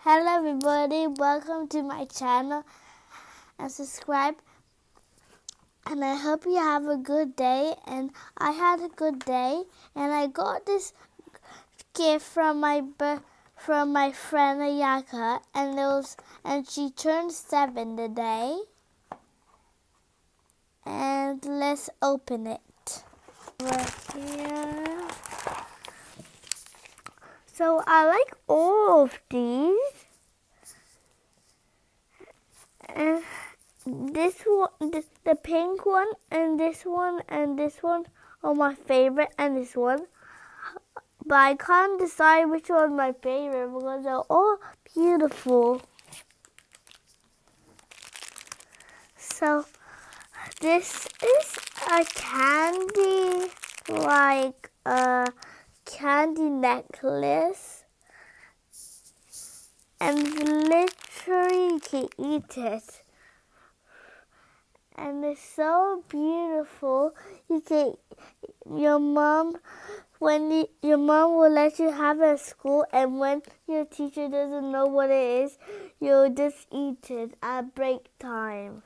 Hello everybody, welcome to my channel and subscribe, and I hope you have a good day. And I had a good day, and I got this gift from my friend Ayaka, and she turned 7 today. And let's open it right here. So I like all of these. And this one, the pink one, and this one are my favorite, and this one. But I can't decide which one's my favorite because they're all beautiful. So this is a candy, like a candy necklace, and literally you can eat it. And it's so beautiful. Your mom will let you have it at school, and when your teacher doesn't know what it is, you'll just eat it at break time.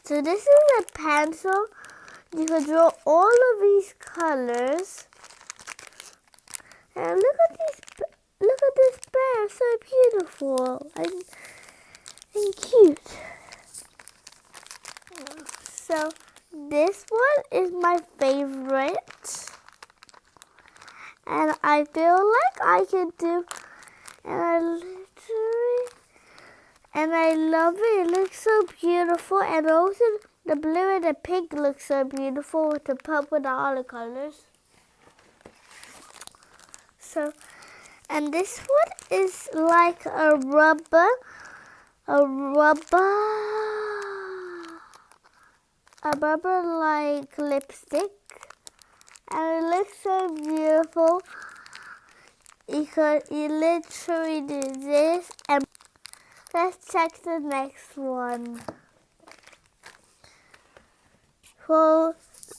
So this is a pencil. You can draw all of these colors. And look at this bear, so beautiful and cute. So this one is my favorite, and I feel like I can do, and I love it. It looks so beautiful, and also the blue and the pink look so beautiful with the purple and all the colors. So, and this one is like a rubber like lipstick, and it looks so beautiful. You literally do this, and let's check the next one. Well,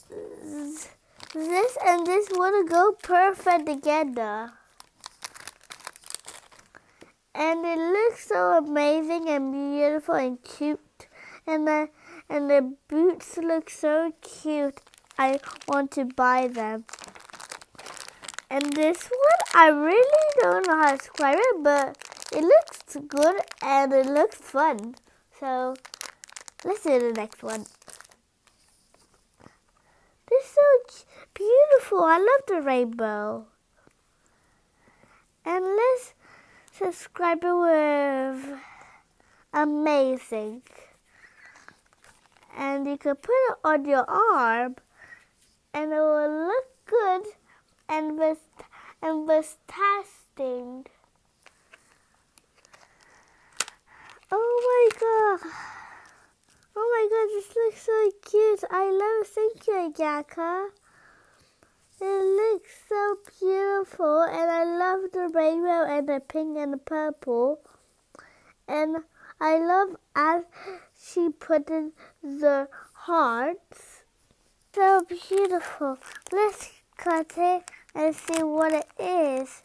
this and this would go perfect together, and it looks so amazing and beautiful and cute, and the boots look so cute. I want to buy them. And this one, I really don't know how to describe it, but it looks good and it looks fun. So let's do the next one. This is so beautiful. I love the rainbow. And let's subscribe it with amazing. And you can put it on your arm, and it will look good and was testing. Oh my god, this looks so cute. I love it. Thank you, Ayaka. It looks so beautiful, and I love the rainbow and the pink and the purple. And I love as she put in the hearts. So beautiful. Let's cut it and see what it is.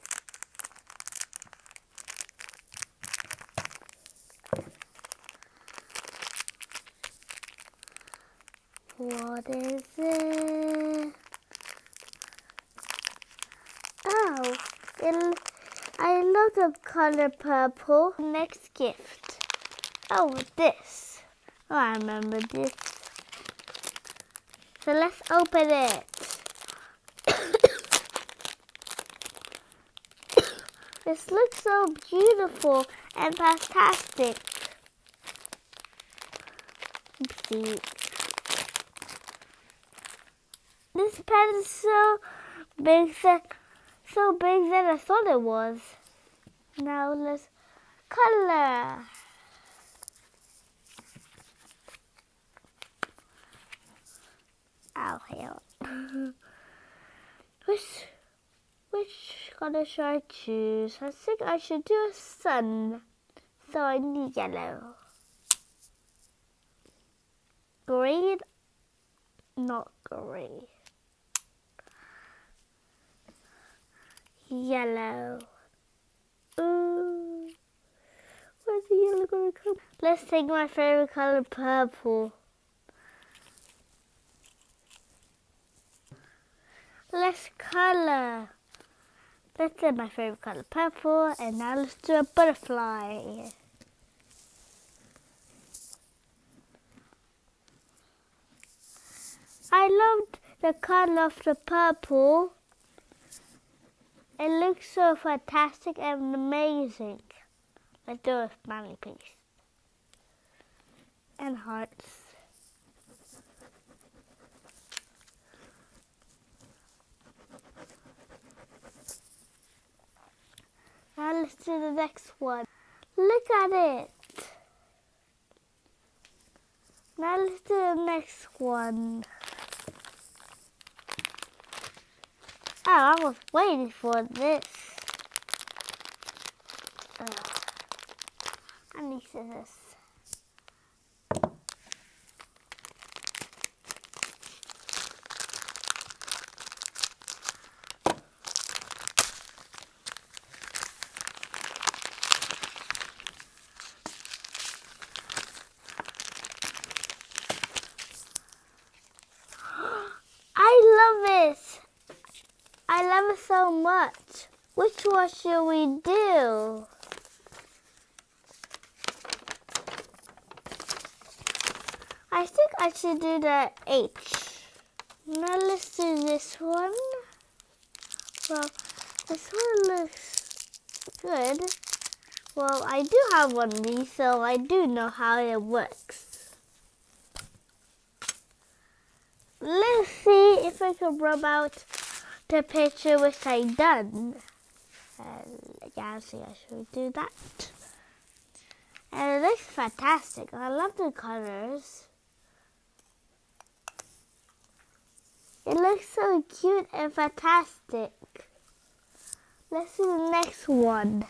What is it? Oh, I love the color purple. Next gift. Oh, this. Oh, I remember this. So let's open it. This looks so beautiful and fantastic. Oopsie. This pen is so big that I thought it was. Now let's color. Ow, here. Which color should I choose? I think I should do a sun. So I need yellow. Green? Not green. Yellow. Ooh. gonna come. Let's take my favorite color, purple. Let's color. Let's do my favorite color, purple, and now let's do a butterfly. I loved the color of the purple. It looks so fantastic and amazing. Let's do a smiley face. And hearts. Now let's do the next one. Look at it. Now let's do the next one. Oh, I was waiting for this. I need scissors. I love it. I love it so much. Which one should we do? I think I should do the H. Now let's do this one. Well, this one looks good. Well, I do have one of these, so I do know how it works. Let's see if I can rub out the picture which I done. Yeah, see, I should do that. And it looks fantastic. I love the colors. It looks so cute and fantastic. Let's do the next one.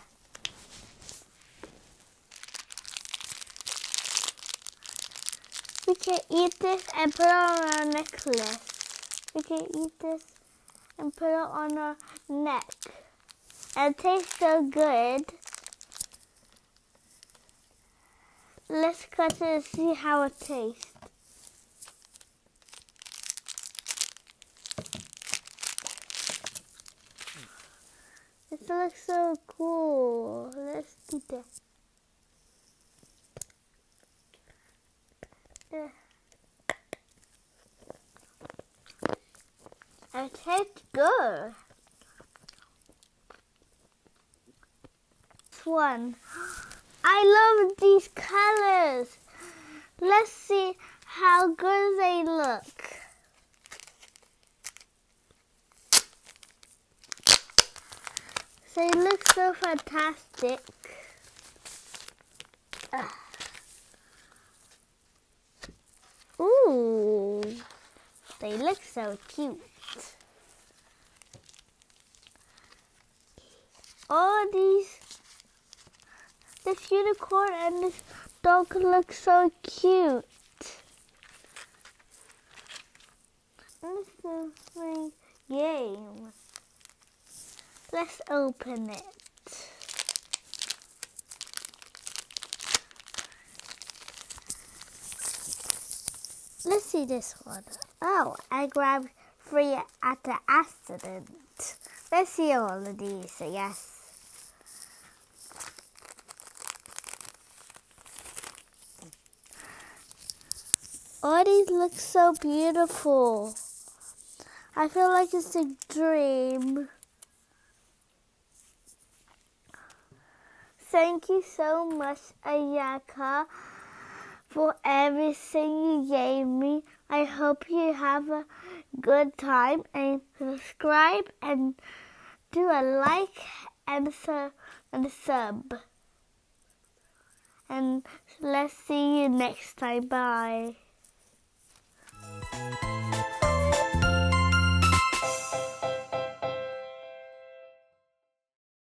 We can eat this and put it on our necklace. We can eat this and put it on our neck. And it tastes so good. Let's cut it and see how it tastes. This looks so cool. Let's do that. It tastes good. This one. I love these colors. Let's see how good they look. They look so fantastic. Ooh, they look so cute. All this unicorn and this dog look so cute. This is my game. Let's open it. Let's see this one. Oh, I grabbed 3 at the accident. Let's see all of these, yes. All these look so beautiful. I feel like it's a dream. Thank you so much, Ayaka, for everything you gave me. I hope you have a good time and subscribe and do a like and a sub. And let's see you next time. Bye.